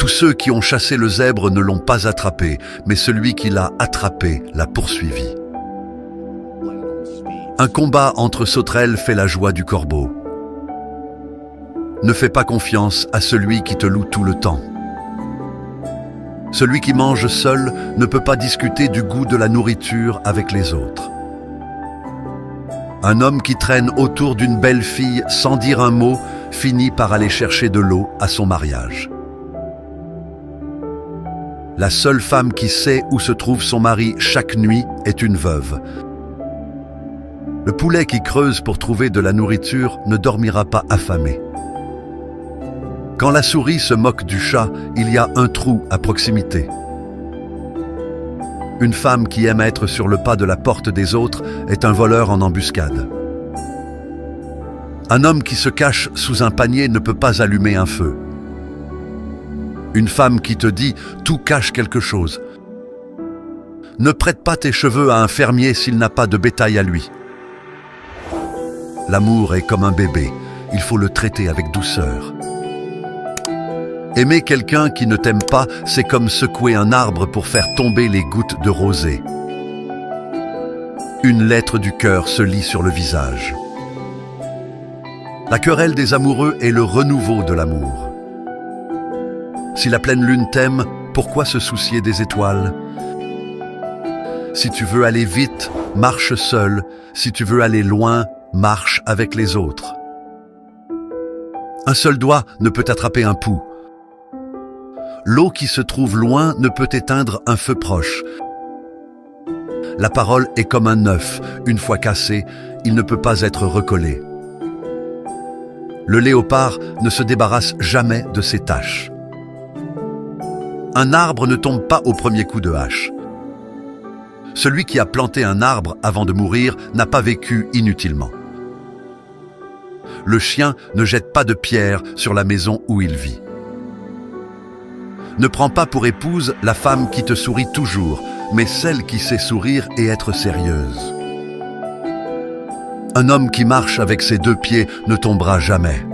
Tous ceux qui ont chassé le zèbre ne l'ont pas attrapé, mais celui qui l'a attrapé l'a poursuivi. Un combat entre sauterelles fait la joie du corbeau. Ne fais pas confiance à celui qui te loue tout le temps. Celui qui mange seul ne peut pas discuter du goût de la nourriture avec les autres. Un homme qui traîne autour d'une belle fille sans dire un mot finit par aller chercher de l'eau à son mariage. La seule femme qui sait où se trouve son mari chaque nuit est une veuve. Le poulet qui creuse pour trouver de la nourriture ne dormira pas affamé. Quand la souris se moque du chat, il y a un trou à proximité. Une femme qui aime être sur le pas de la porte des autres est un voleur en embuscade. Un homme qui se cache sous un panier ne peut pas allumer un feu. Une femme qui te dit « tout cache quelque chose ». Ne prête pas tes cheveux à un fermier s'il n'a pas de bétail à lui. L'amour est comme un bébé, il faut le traiter avec douceur. Aimer quelqu'un qui ne t'aime pas, c'est comme secouer un arbre pour faire tomber les gouttes de rosée. Une lettre du cœur se lit sur le visage. La querelle des amoureux est le renouveau de l'amour. Si la pleine lune t'aime, pourquoi se soucier des étoiles? Si tu veux aller vite, marche seul. Si tu veux aller loin, marche avec les autres. Un seul doigt ne peut attraper un pouls. L'eau qui se trouve loin ne peut éteindre un feu proche. La parole est comme un œuf. Une fois cassé, il ne peut pas être recollé. Le léopard ne se débarrasse jamais de ses taches. Un arbre ne tombe pas au premier coup de hache. Celui qui a planté un arbre avant de mourir n'a pas vécu inutilement. Le chien ne jette pas de pierre sur la maison où il vit. Ne prends pas pour épouse la femme qui te sourit toujours, mais celle qui sait sourire et être sérieuse. Un homme qui marche avec ses deux pieds ne tombera jamais.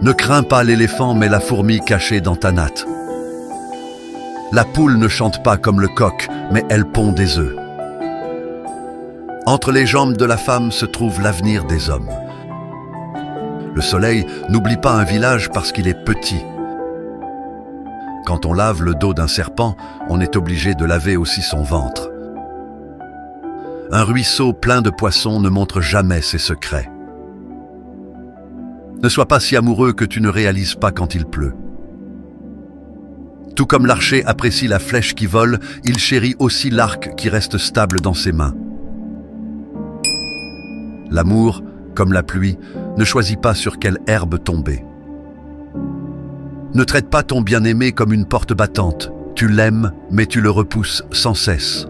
Ne crains pas l'éléphant, mais la fourmi cachée dans ta natte. La poule ne chante pas comme le coq, mais elle pond des œufs. Entre les jambes de la femme se trouve l'avenir des hommes. Le soleil n'oublie pas un village parce qu'il est petit. Quand on lave le dos d'un serpent, on est obligé de laver aussi son ventre. Un ruisseau plein de poissons ne montre jamais ses secrets. Ne sois pas si amoureux que tu ne réalises pas quand il pleut. Tout comme l'archer apprécie la flèche qui vole, il chérit aussi l'arc qui reste stable dans ses mains. L'amour, comme la pluie, ne choisit pas sur quelle herbe tomber. Ne traite pas ton bien-aimé comme une porte battante. Tu l'aimes, mais tu le repousses sans cesse.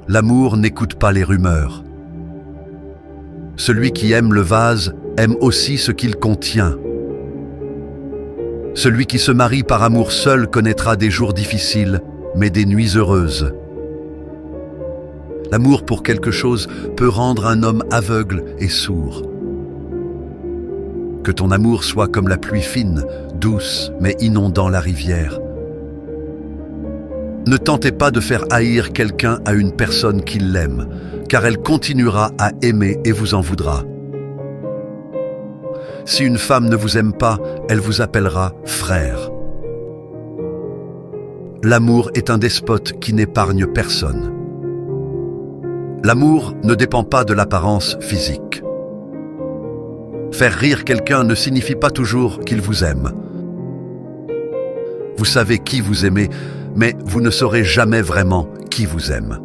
L'amour n'écoute pas les rumeurs. Celui qui aime le vase aime aussi ce qu'il contient. Celui qui se marie par amour seul connaîtra des jours difficiles, mais des nuits heureuses. L'amour pour quelque chose peut rendre un homme aveugle et sourd. Que ton amour soit comme la pluie fine, douce, mais inondant la rivière. Ne tentez pas de faire haïr quelqu'un à une personne qui l'aime, car elle continuera à aimer et vous en voudra. Si une femme ne vous aime pas, elle vous appellera frère. L'amour est un despote qui n'épargne personne. L'amour ne dépend pas de l'apparence physique. Faire rire quelqu'un ne signifie pas toujours qu'il vous aime. Vous savez qui vous aimez, mais vous ne saurez jamais vraiment qui vous aime.